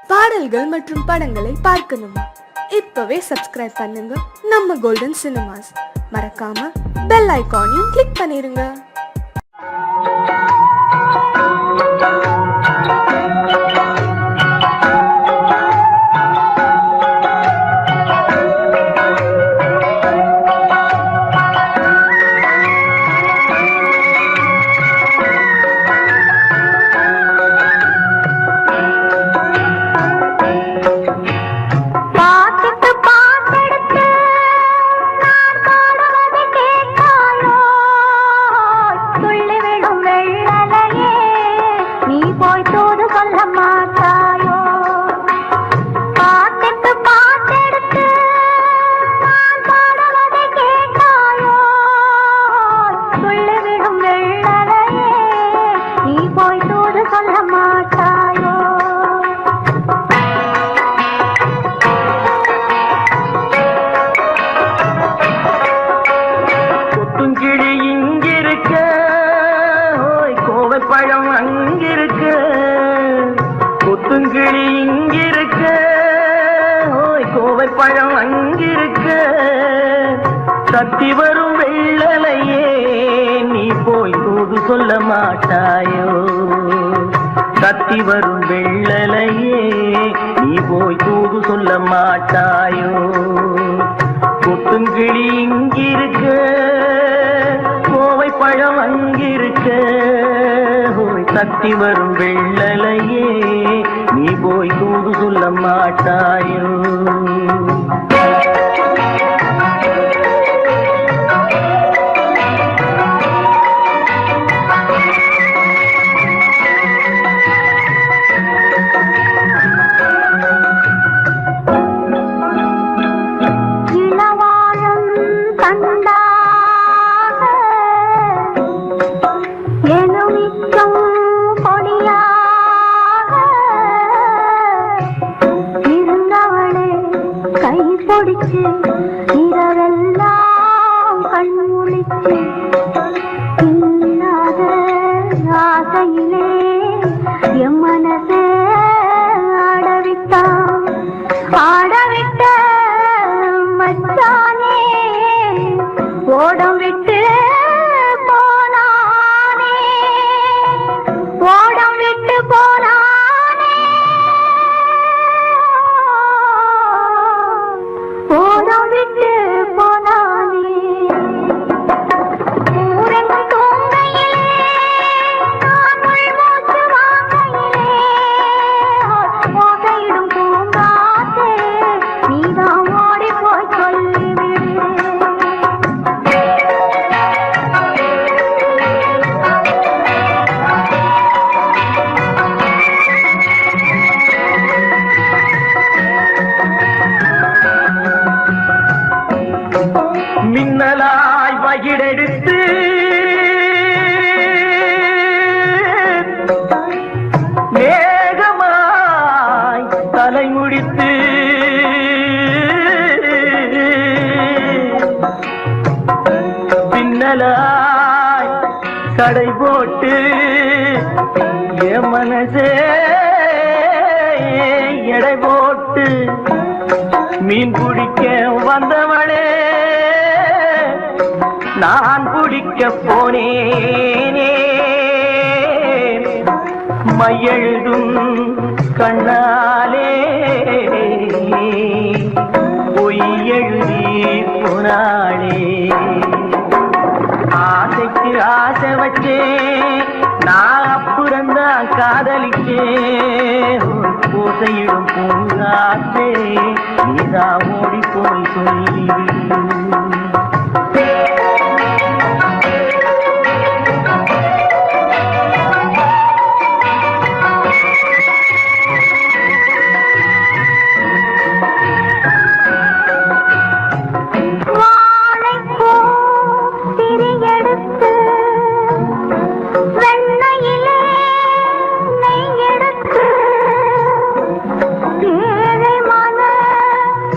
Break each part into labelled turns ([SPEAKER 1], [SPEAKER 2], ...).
[SPEAKER 1] பாடல்கள் மற்றும் படங்களை பார்க்கணுமா? இப்பவே சப்ஸ்கிரைப் பண்ணுங்க நம்ம கோல்டன் சினிமாஸ். மறக்காம பெல் ஐகானையும் கிளிக் பண்ணிருங்க.
[SPEAKER 2] பழம் அங்கிருக்க, கொத்துங்கிளி இங்கிருக்க, கோவை பழம் அங்கிருக்க, தத்தி வரும் வெள்ளலையே நீ போய் தூது சொல்ல மாட்டாயோ? தத்தி வரும் வெள்ளலையே நீ போய் தூது சொல்ல மாட்டாயோ? கொத்துங்கிளி இங்கிருக்க, கோவை பழம் அங்கிருக்க, தத்தி வரும் வெள்ளலையே நீ போய் தூது சொல்ல மாட்டாயோ? இரவெல்லாம் கண்முழிச்சு இல்லாத ஆசையிலே என் மனசே ஆடவிட்ட மச்சானே ஓடம் விட்டு போனானே, ஓடம் விட்டு போனானே, ஓடம் விட்டு போனானே. ஊரெங்கும் தூங்கையிலே நான் உள்மூச்சு வாங்கையிலே ஓசையிடும் பூங்காற்றே நீதான் ஓடி போய் சொல்லிவிடு. மின்னலாய் வகிடெடுத்து மேகமாய் தலை முடித்து பின்னலாய் கடை போட்டு என் மனசே எடை போட்டு மீன் பிடிக்க வந்தவளே நான் பிடிக்க போனேனே, மையெழுதும் கண்ணாலே பொய் எழுதி போனாளே. ஆசைக்கு ஆசை வச்சே நான் அப்புறந்தான் காதலிச்சே, ஓசையிடும் பூங்காற்றே நீதான் ஓடி போய் சொல்லிவிடு.
[SPEAKER 3] ஏழை மன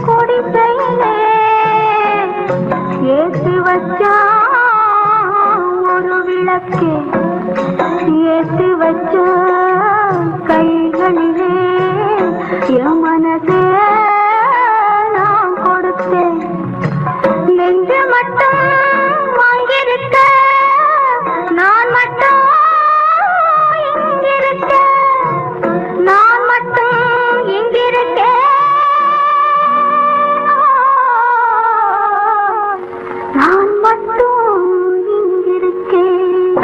[SPEAKER 3] குடிசையிலே என் மனசே நான் கொடுத்தேன், நெஞ்சு மட்டும் வாங்கியிருக்க, நான் மட்டும் இங்கிருக்க, நான் மட்டும் இங்கிருக்க, நான் மட்டும் இங்கிருக்கேன்.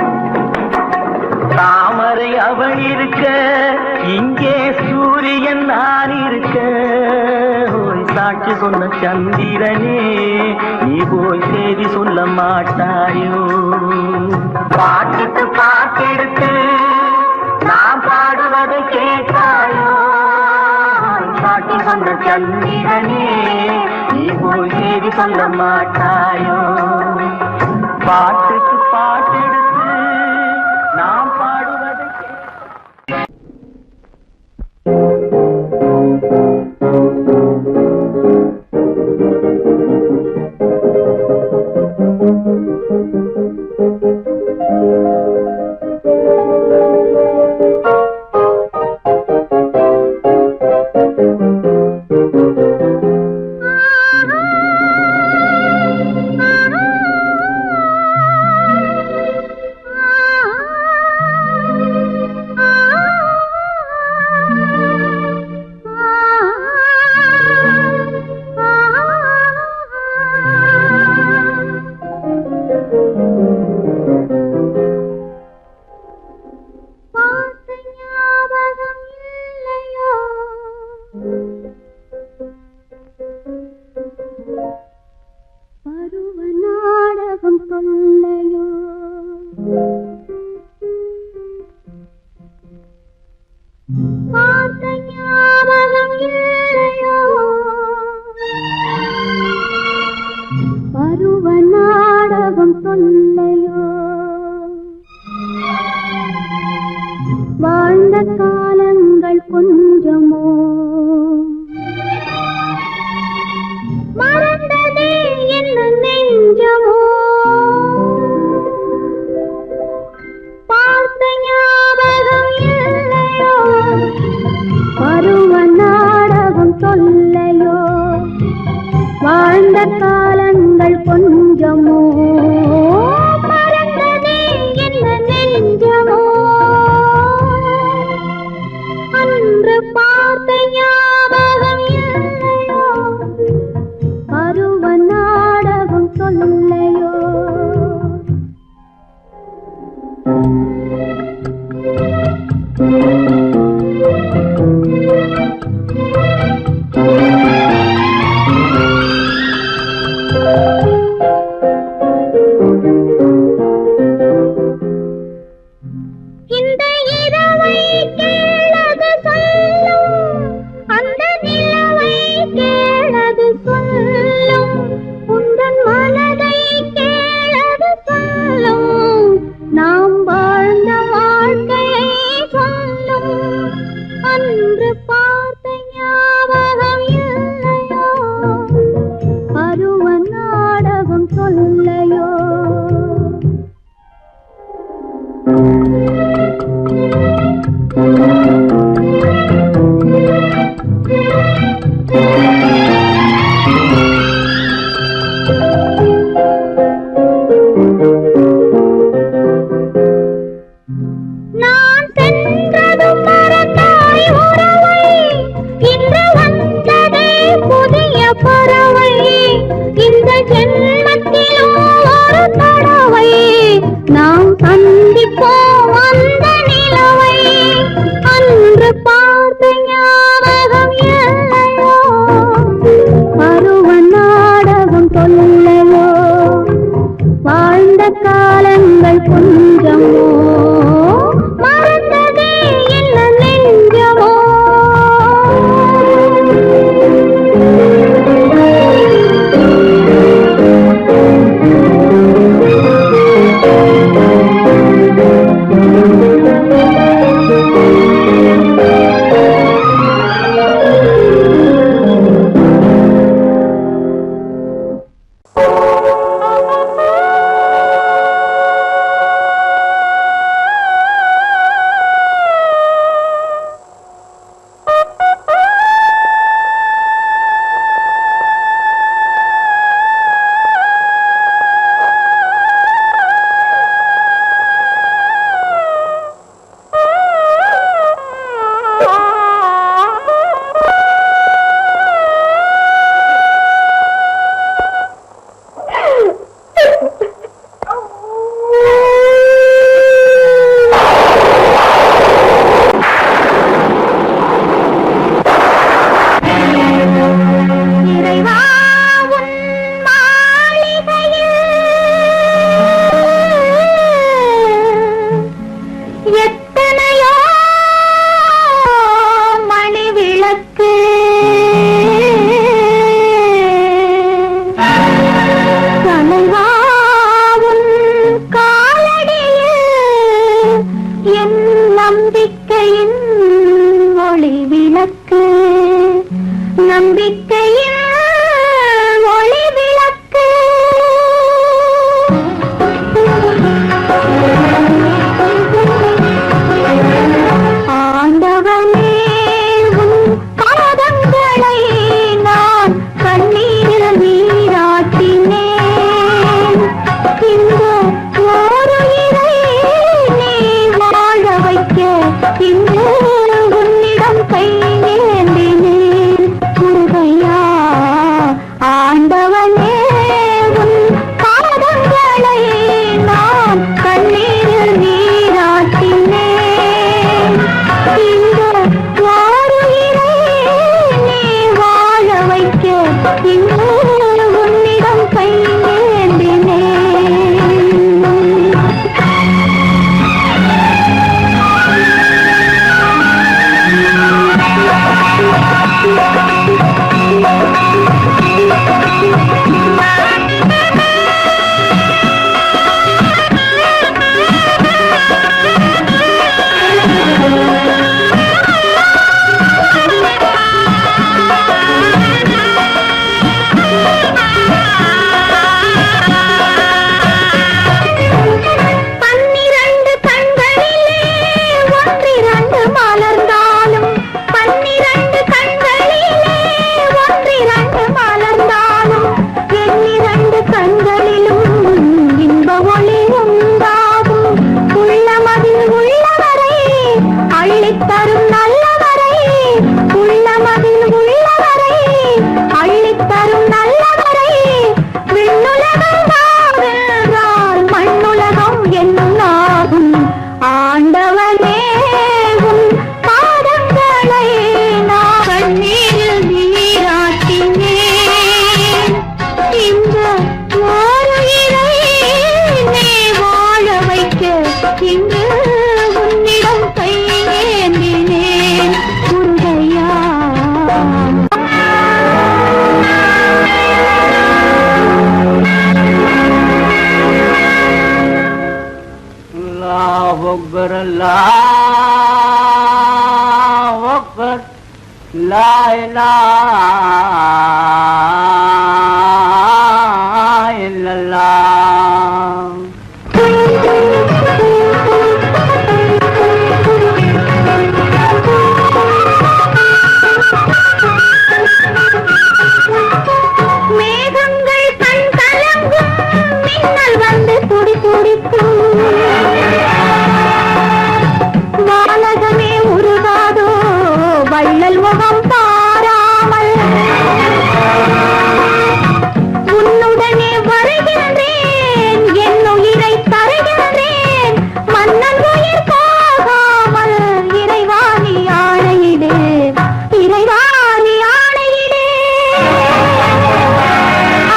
[SPEAKER 2] தாமரை அவள் இருக்க, இங்கே சூரியன் நான் இருக்க. ஓய் சாட்சி சொன்ன சந்திரனே, நீ போய் செய்தி சொல்ல மாட்டாயோ? பாட்டுக்கு பாட்டெடுத்து நான் பாடுவதை கேட்டாயோ? சாட்சி சொன்ன சந்திரனே, நீ போய் செய்தி சொல்ல மாட்டாயோ? பாட்டுக்கு பாட்டெடுத்து நாம் பாடுவதை
[SPEAKER 3] வாழ்ந்த காலங்கள் கொஞ்சமோ மறந்ததே என்ன நெஞ்சமோ பார்த்த ஞாபகம் இல்லையோ பருவ நாடகம் சொல்லையோ வாழ்ந்த காலங்கள் கொஞ்சமோ மறந்ததே என்ன நெஞ்சமோ அன்று பார்த்த நம்பிக்கையின் ஒளி விளக்கு ஆண்டவனே உன் பாதங்களை நான் கண்ணீரில் நீராட்டினேன் இந்த ஓருயிரை நீ வாழ வைக்க இன்று உன்னிடம் கை ஏந்தினேன் முருகையா ஆண்டவனே உன் பாதங்களை நான் கண்ணீரில் நீராட்டினேன் இந்த ஓருயிரை நீ வாழ வைக்க இன்று உன்னிடம் கை ஏந்தினேன் பன்னிரண்டு கண்களிலே ஒன்றிரண்டு மலர்ந்தாலும் பன்னிரண்டு கண்களிலே ஒன்றிரண்டு மலர்ந்தாலும் எண்ணிரண்டு கண்களிலும் இன்ப ஒளி உண்டாகும் உள்ளமதில் உள்ளவரை அள்ளித்தரும் நல்லவரை உள்ளமதில் உள்ளவரை அள்ளித்தரும் நல்லவரை விண்ணுலகம் வாழ்ந்தால் மண்ணுலகம் என்னாகும் ஆண்டவனே உன் பாதங்களை நான் கண்ணீரில் நீராட்டினேன் இந்த ஓருயிரை நீ வாழ வைக்க இன்று உன்னிடம் கை ஏந்தினேன் முருகையா
[SPEAKER 2] अल्लाह अकबर अल्लाह अकबर ला इलाहा इल्लल्लाह
[SPEAKER 3] மேகங்கள் கண் கலங்கும் மின்னல் வந்து துடி துடிக்கும் வானகமே உருகாதோ வள்ளல் முகம் பாராமல் உன்னுடனே வருகின்றேன் என் உயிரை தருகின்றேன் மன்னன் உயிர் போகாமல் இறைவாணி ஆணையிடு இறைவாணி ஆணையிடு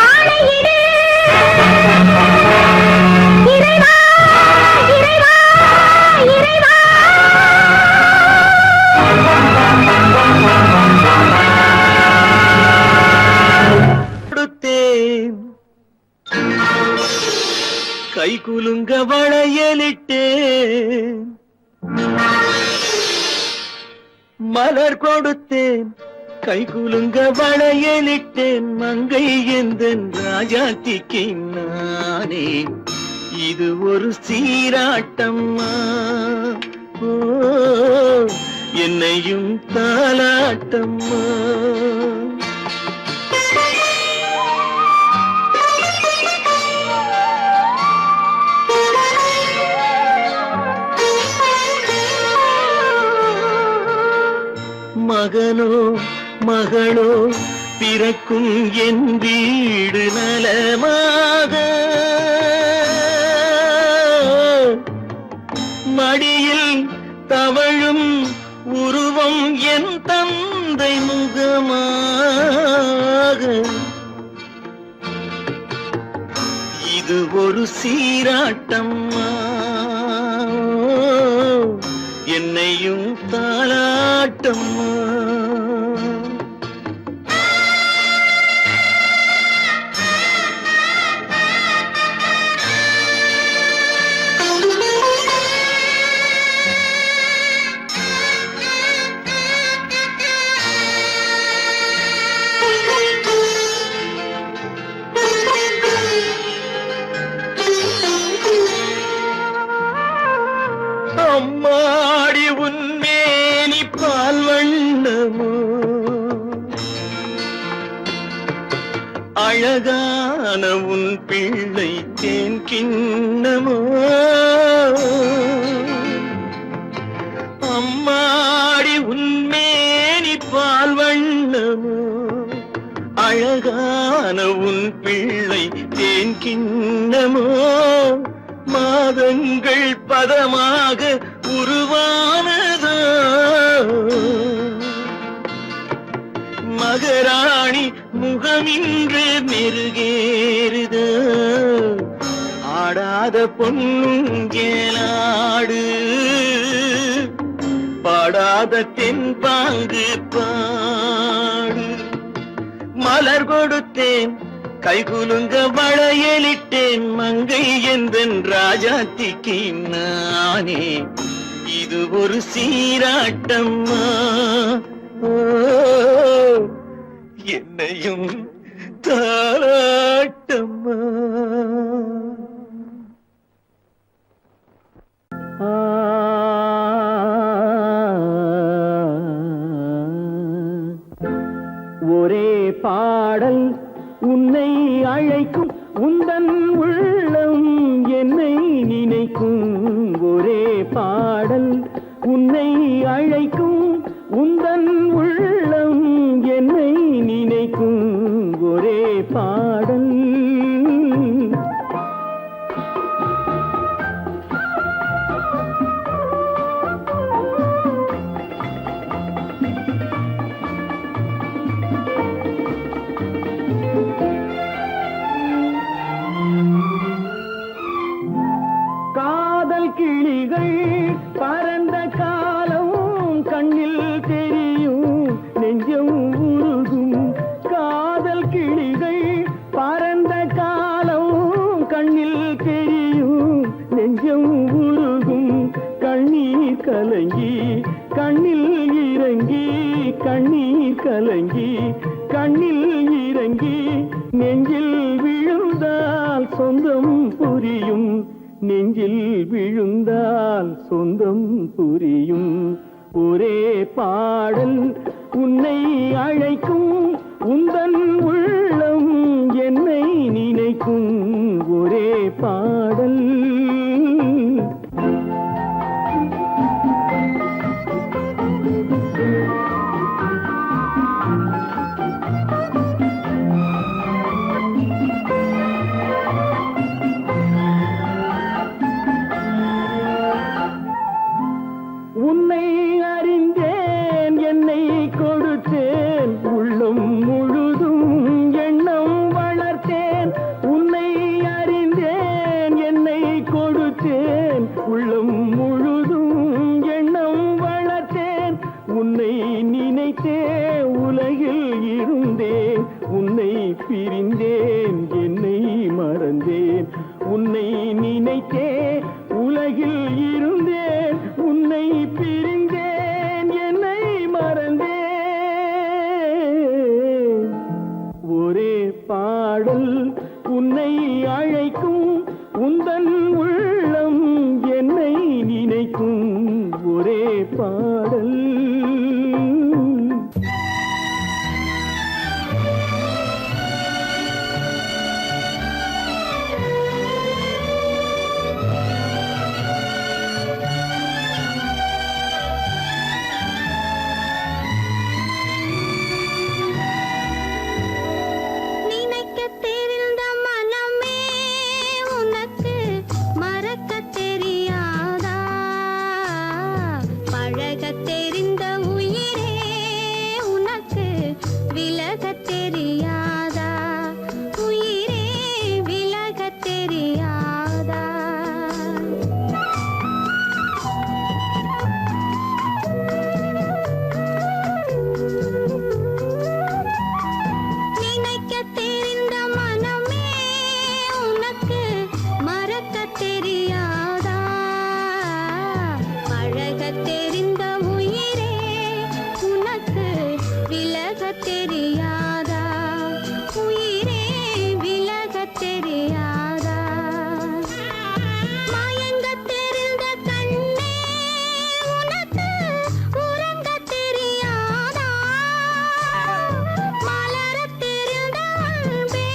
[SPEAKER 3] ஆணையிடு இறைவா இறைவா இறைவா
[SPEAKER 2] கொடுத்தேன் கை குலுங்க வளையலிட்டேன் மலர் கொடுத்தேன் கை குலுங்க வளையலிட்டேன் மங்கை எந்தன் ராஜாத்திக்கு நானே இது ஒரு சீராட்டம்மா ஓ என்னையும் தாலாட்டம்மா மகனோ மகளோ பிறக்கும் என் வீடு நலமாக மடியில் தவழும் உருவம் என் தந்தை முகமாக இது ஒரு சீராட்டம்மா என்னையும் தாலாட்டம்மா அழகான உன் பிள்ளை தேன் கிண்ணமோ அம்மாடி உன்மேனி பால் வண்ணமோ அழகான உன் பிள்ளை தேன் கிண்ணமோ மாதங்கள் பதமாக உருவானதோ மகராணி முகமின்று மெருகேறுதோ ஆடாத பொன்னுங்கேலாடு பாடாத தென்பாங்கு பாடு மலர் கொடுத்தேன் கைகுலுங்க வளையலிட்டேன் மங்கை என்பன் ராஜாத்திக்கு நானே இது ஒரு சீராட்டம்மா என்னையும் தாராட்டம்மா
[SPEAKER 4] ஒரே பாடல் உன்னை அழைக்கும் உந்தன் உள்ளம் என்னை நினைக்கும் ஒரே பாடல் உன்னை அழைக்கும் உந்தன் உள்ளம் என்னை நினைக்கும் ஒரே பாடல் காதல் கிளிகள் பறந்த காலம் கண்ணில் தெரியும் நெஞ்சம் உருகும் காதல் கிளிகள் பறந்த காலம் கண்ணில் தெரியும் நெஞ்சம் உருகும் கண்ணீர் கலங்கி கண்ணில் இறங்கி கண்ணீர் கலங்கி கண்ணில் இறங்கி நெஞ்சில் விழுந்தால் சொந்தம் புரியும் நெஞ்சில் விழுந்தால் சொந்தம் புரியும் ஒரே பாடல் உன்னை அழைக்கும் உந்தன் உள்ளம் என்னை நினைக்கும் ஒரே பாடல் உன்னை அறிந்தேன் என்னை கொடுத்தேன் உள்ளம் முழுதும் எண்ணம் வளர்த்தேன் உன்னை அறிந்தேன் என்னை கொடுத்தேன் உள்ளம் முழுதும் எண்ணம் வளர்த்தேன் உன்னை நினைத்தே உலகில் இருந்தேன் உன்னை பிரிந்தேன் என்னை மறந்தேன் உன்னை நினைத்தே உலகில் இருந்தேன் உன்னை பிரிந்தேன் என்னை மறந்தேன் ஒரே பாடல் உன்னை அழைக்கும் உந்தன் உள்ளம் என்னை நினைக்கும் ஒரே பாடல்
[SPEAKER 3] நினைக்கத் தெரிந்த மனமே உனக்கு மறக்கத் தெரியாதா பழகத் தெரிந்த உயிரே உனக்கு விலகத் தெரியாதா உயிரே விலகத் தெரியாதா நினைக்கத் தெரிந்த மனமே உனக்கு மறக்கத் தெரியாதா பழகத் தெரிந்த உயிரே உனக்கு விலகத் தெரியாதா உயிரே விலகத் தெரியாதா மயங்கத் தெரிந்த கண்ணே உனக்கு உறங்கத் தெரியாதா மலரத் தெரிந்த அன்பே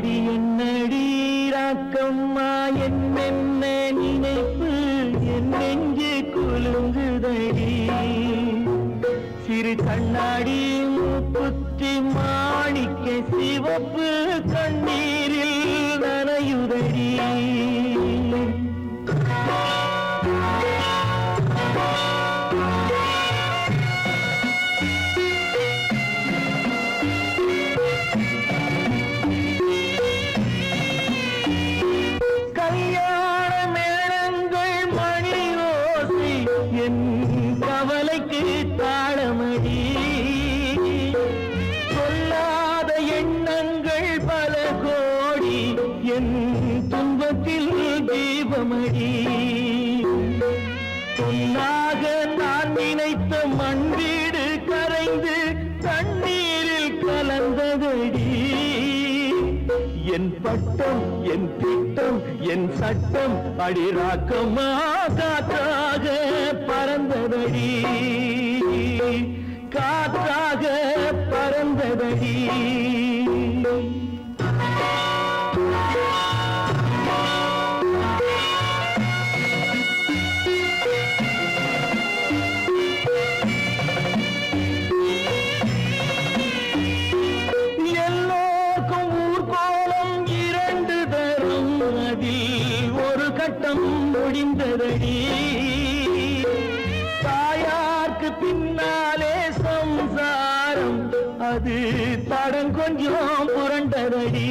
[SPEAKER 4] அடி என்னடி ராக்கம்மா என்னென்ன நினைப்பு என் நெஞ்சு குலுங்குதடி சிறு கண்ணாடி மூக்குத்தி மாணிக்க சிவப்பு கண்ணீரில் நனையுதடி பொன்னாக நான் நினைத்த மண் வீடு கரைந்து தண்ணீரில் கலந்ததடி என் பட்டம் என் திட்டம் என் சட்டம் அடிராக்கமா காற்றாக பறந்ததடி காற்றாக பறந்ததடி முடிந்ததடி தாயார்க்கு பின்னாலே சம்சாரம் அது தடம் கொஞ்சம் புரண்டதடி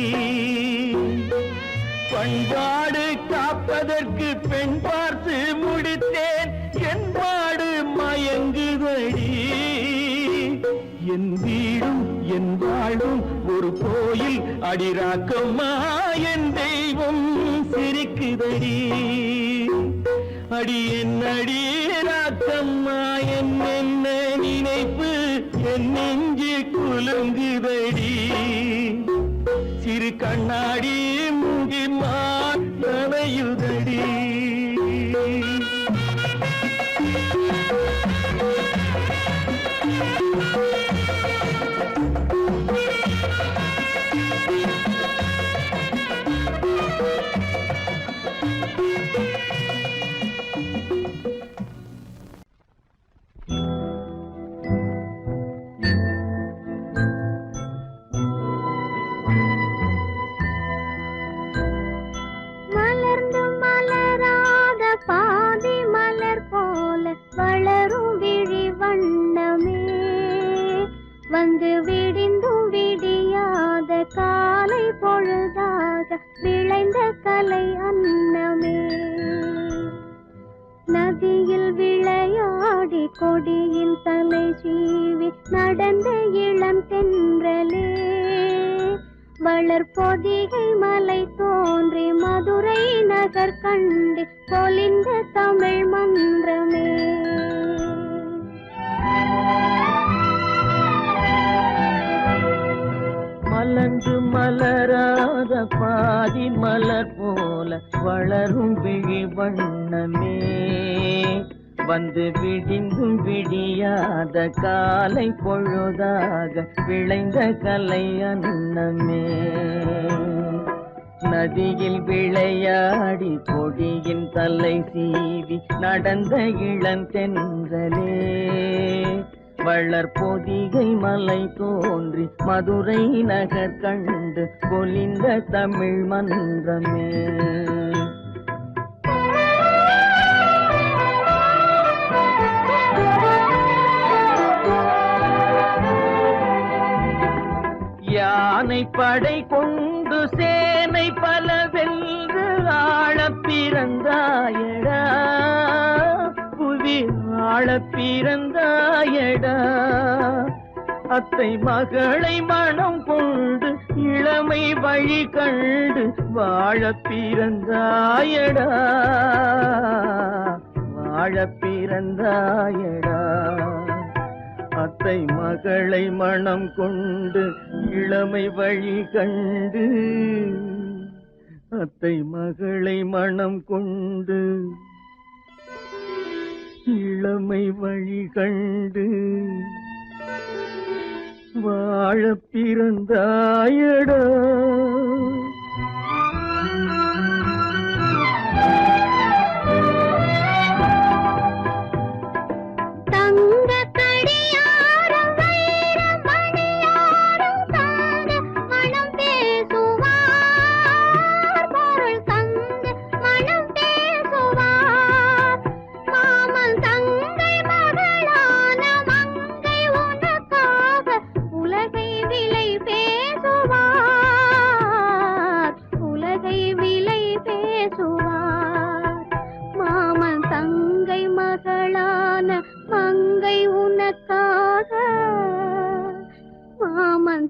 [SPEAKER 4] பண்பாடு காப்பதற்கு பெண் பார்த்து முடித்தேன் என்பாடு மயங்குதடி என் வீடும் என் வாழும் ஒரு கோயில் அடிராக்கம்மா என் தெய்வம் சிரிக்குதடி அடி என் அடிராக்கம்மா என்ன நினைப்பு என் நெஞ்சு குலுங்குதடி சிறு கண்ணாடி மூங்கி நனையுதடி
[SPEAKER 3] வளரும் விழி வண்ணமே வந்து விடிந்தும் விடியாத காலை பொழுதாக விளைந்த கலை அன்னமே நதியில் விளையாடி கொடியின் தலை சீவி நடந்த இளம் தென்றலே வளர்பொதிகை மலை தோன்றி மதுரை நகர் கண்டு பொலிந்த தமிழ் மன்றமே
[SPEAKER 4] மலர்ந்து மலராத பாதி மலர் போல வளரும் விழி வண்ணமே வந்து விடிந்தும் விடியாத காலை பொழுதாக விளைந்த கலை அன்னமே நதியில் விளையாடி கொடியின் தலை சீவி நடந்த இளந்தென்றலே வளர்பொதிகை மலை தோன்றி மதுரை நகர் கண்டு பொலிந்த தமிழ் மன்றமே யானை படை கொண்டு சேனை பல வென்று ஆளப் பிறந்தாயடா புவி ஆளப் பிறந்தாயடா அத்தை மகளை மனம் கொண்டு இளமை வழி கண்டு வாழப் பிறந்தாயடா வாழப் பிறந்தாயடா அத்தை மகளை மனம் கொண்டு இளமை வழி கண்டு அத்தை மகளை மனம் கொண்டு இளமை வழி கண்டு வாழ பிறந்தாயடா.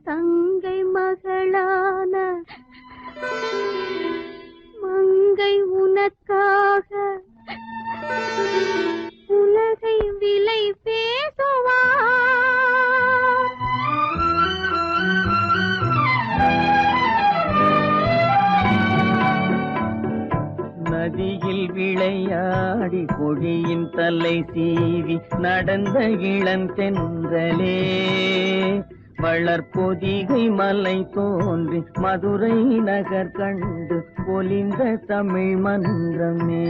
[SPEAKER 3] தங்கை மகளான மங்கை உனக்காக உலகை விலை பேசுவார்.
[SPEAKER 4] நதியில் விளையாடி கொடியின் தலை சீவி நடந்த இளந்தென்றலே வளர்பொதிகை மலை தோன்றி மதுரை நகர் கண்டு பொலிந்த தமிழ் மன்றமே.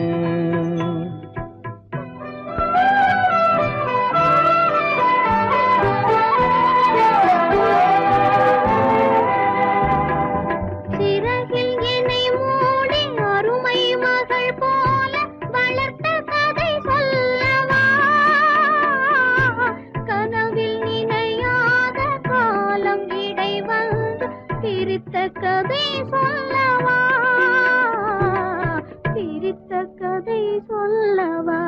[SPEAKER 3] சிறகில் என்னை மூடி அருமை மகள் போல வளர்த்த கதை சொல்லவா, கனவில் நினையாத காலம் இடை வந்து பிரித்த கதை சொல்லவா, பிரித்த கதை சொல்லவா.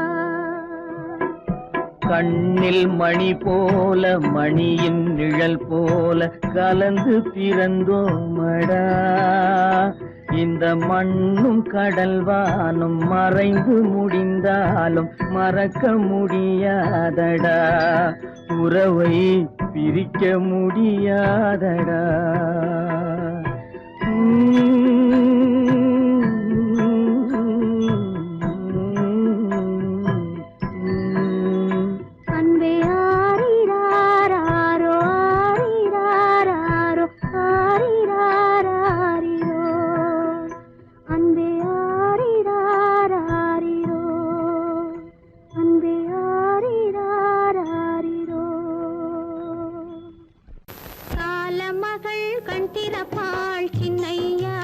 [SPEAKER 4] கண்ணில் மணி போல மணியின் நிழல் போல கலந்து பிறந்தோமடா. இந்த மண்ணும் கடல்வானும் மறைந்து முடிந்தாலும் மறக்க முடியாதடா. உறவை பிரிக்க முடியாதடா.
[SPEAKER 3] அன்பே ஆரிராரோ ஆரிராரோ ஆரிராரோ, அன்பே ஆரிராரோ அன்பே ஆரிராரோ. காலமகள் கண் திறப்பாள் சின்னையா,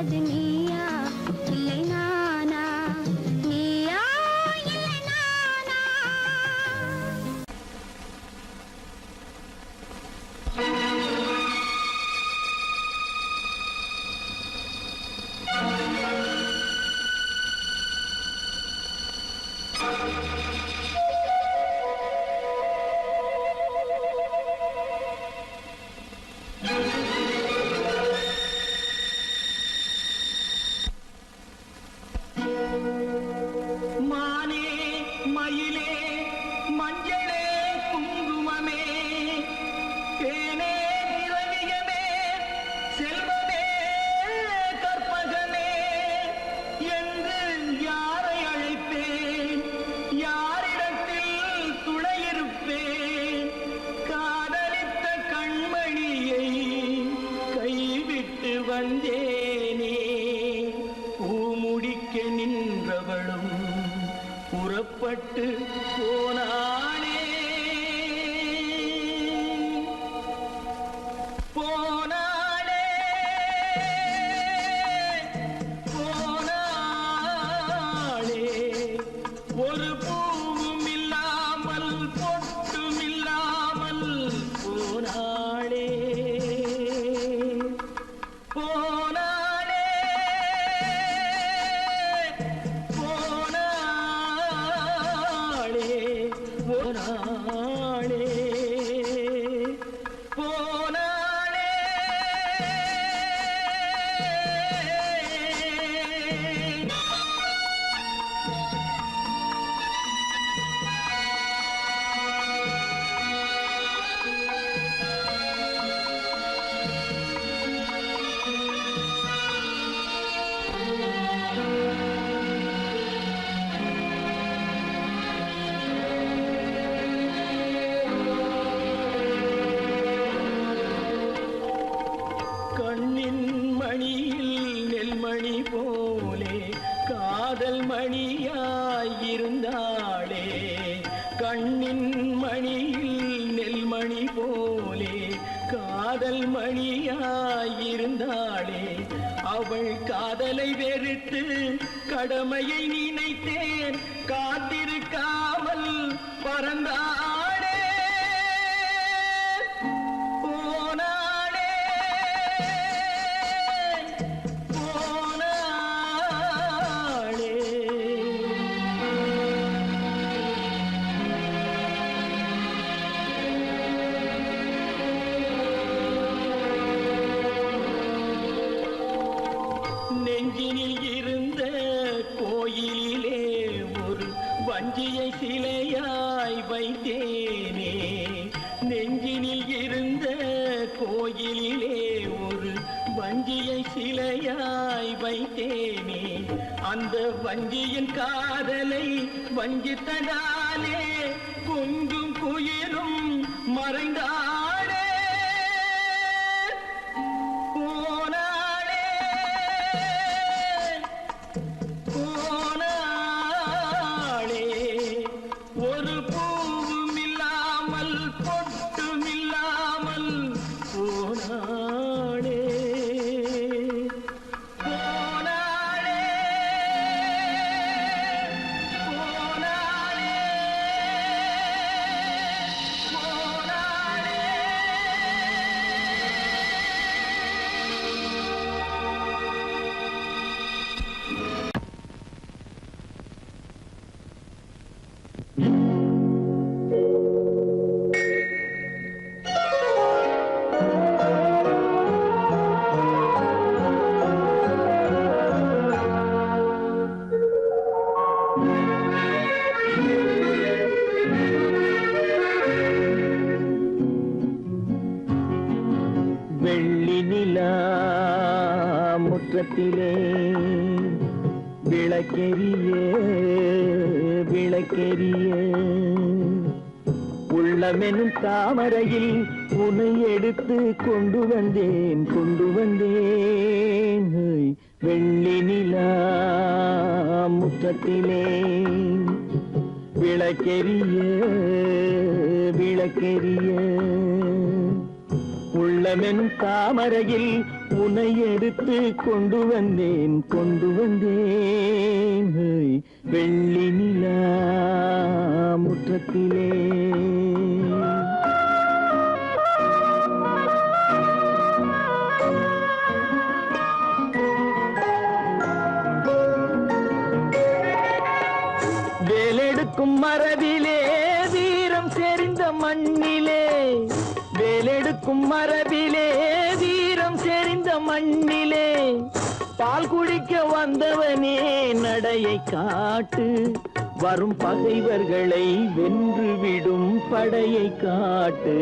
[SPEAKER 3] சொல்வது நீயா இல்லை நானா, நீயா இல்லை நானா?
[SPEAKER 4] மானே மயிலே மஞ்சளே குங்குமமே தேனே திரவியமே செல்வமே கற்பகமே என்று யாரை அழைப்பேன், யாரிடத்தில் துணையிருப்பேன்? காதலித்த கண்மணியை கைவிட்டு வந்தேனே, பூமுடிக்க நின்றவளும் புறப்பட்டு போனானே போனானே போனானே. ஒரு பூவும் இல்லாமல் பொட்டும் இல்லாமல் போனாளே போனாளே போனாளே போனாளே போனாளே. கண்ணின் மணியில் நெல்மணி போலே காதல் மணியாயிருந்தாளே, கண்ணின் மணியில் நெல்மணி போலே காதல் மணியாயிருந்தாளே. அவள் காதலை வெறுத்து கடமையை நினைத்தேன், காத்திருக்காமல் பறந்தாளே போனாளே போனாளே. நெஞ்சினில் இருந்த கோயிலிலே ஒரு வஞ்சியை சிலையாய் வைத்தேனே, நெஞ்சினில் இருந்த கோயிலிலே ஒரு வஞ்சியை சிலையாய் வைத்தேனே. அந்த வஞ்சியின் காதலை வஞ்சித்ததாலே கொஞ்சும் குயிலும் மறைந்தாளே போனாளே போனாளே. ஒரு பூவும் இல்லாமல் பொட்டும் இல்லாமல் போனாளே போனாளே போனாளே போனாளே. வெள்ளி நிலா முற்றத்திலே விளக்கெரிய விளக்கெரிய உள்ளமெனும் தாமரையில் உன்னை எடுத்து கொண்டு வந்தேன் வெள்ளி நிலா முற்றத்திலே விளக்கெரிய விளக்கெரிய உள்ளமெனும் தாமரையில் உன்னை எடுத்து கொண்டு வந்தேன் ஹோய், வெள்ளி நிலா முற்றத்திலே. வேலெடுக்கும் மரபிலே வீரம் செறிந்த மண்ணிலே, வேலெடுக்கும் மரபிலே வீரம் செறிந்த மண்ணிலே, பால் குடிக்க வந்தவனே நடையை காட்டு, வரும் பகைவர்களை வென்றுவிடும் படையை காட்டு.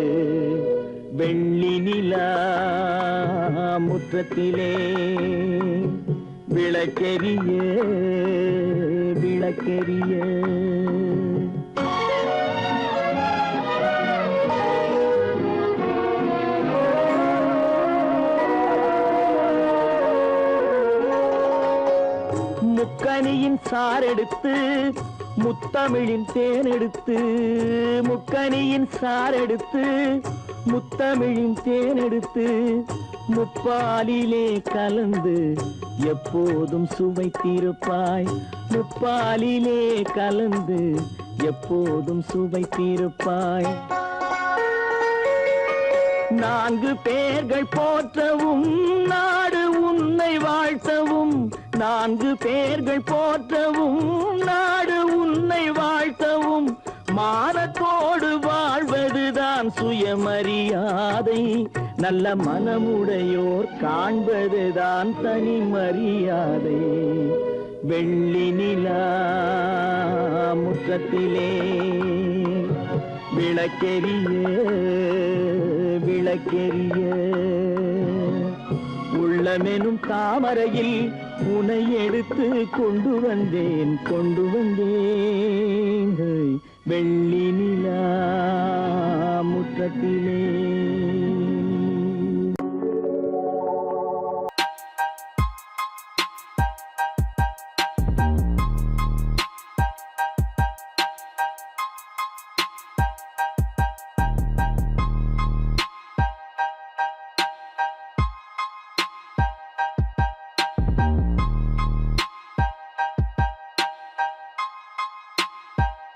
[SPEAKER 4] வெள்ளி நிலா முற்றத்திலே விளக்கெரிய விளக்கெரிய. முக்கனியின் சாரெடுத்து முத்தமிழின் தேனெடுத்து, முக்கனியின் சாரெடுத்து முத்தமிழின் தேனெடுத்து, முப்பாலிலே கலந்து எப்போதும் சுவைத்திருப்பாய், முப்பாலிலே கலந்து எப்போதும் சுவைத்திருப்பாய். நான்கு பேர்கள் போற்றவும் நாடு உன்னை வாழ்த்தவும், நான்கு பேர்கள் போற்றவும் நாடு உன்னை வாழ்த்தவும், மானத்தோடு வாழ்வதுதான் சுயமரியாதை, நல்ல மனமுடையோர் காண்பதுதான் தனி மரியாதை. வெள்ளி நிலா முற்றத்திலே விளக்கெரிய விளக்கெரிய. உள்ளமெனும் தாமரையில் உன்னை எடுத்து கொண்டு வந்தேன் ஹோய், வெள்ளி நிலா முற்றத்திலே.